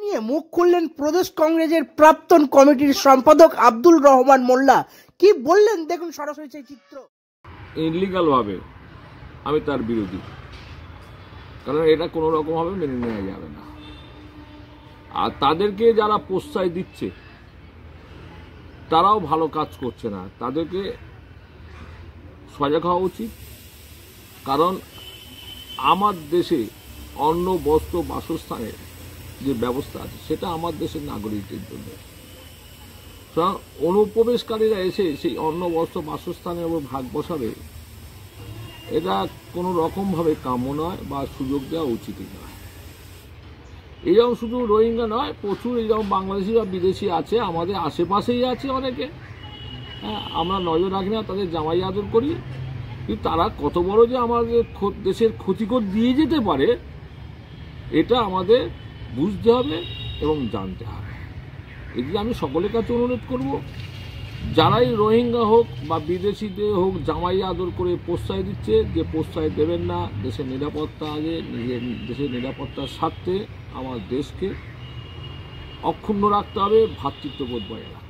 নিয়ে মুখ খুললেন প্রদেশ কংগ্রেসের প্রাক্তন কমিটির সম্পাদক আব্দুল রহমান মোল্লা। কি বললেন দেখুন সরাসরি সেই চিত্র। ইনলিগাল ভাবে আমি তার বিরোধী, কারণ এটা কোনো রকম ভাবে মেনে নেওয়া যাবে না। আর তাদেরকে যারা প্রশ্রয় দিচ্ছে তারাও ভালো কাজ করছে না, তাদেরকে সজাগ হওয়া উচিত। কারণ আমার দেশে অন্ন বস্ত্র বাসস্থানের যে ব্যবস্থা আছে সেটা আমার দেশের নাগরিকদের জন্য। অনুপ্রবেশকারীরা এসে সেই অন্ন বস্ত্র বাসস্থানের উপর ভাগ বসাবে, এটা কোনো রকমভাবে কাম্য নয় বা সুযোগ দেওয়া উচিতই নয়। এই যেমন শুধু রোহিঙ্গা নয়, প্রচুর এই যেমন বাংলাদেশি বা বিদেশি আছে, আমাদের আশেপাশেই আছে অনেকে। হ্যাঁ, আমরা নজর রাখি না, তাদের জামাই আদর করি, কিন্তু তারা কত বড় যে আমাদের দেশের ক্ষতিকর দিয়ে যেতে পারে এটা আমাদের বুঝতে হবে এবং জানতে হবে। এটি আমি সকলের কাছে অনুরোধ করব, যারাই রোহিঙ্গা হোক বা বিদেশিদের হোক জামাই আদর করে প্রশ্রয় দিচ্ছে, যে প্রশ্রয় দেবেন না। দেশের নিরাপত্তা আগে, নিজের দেশের নিরাপত্তার স্বার্থে আমার দেশকে অক্ষুণ্ণ রাখতে হবে, ভ্রাতৃত্ববোধ বজায় রাখতে হবে।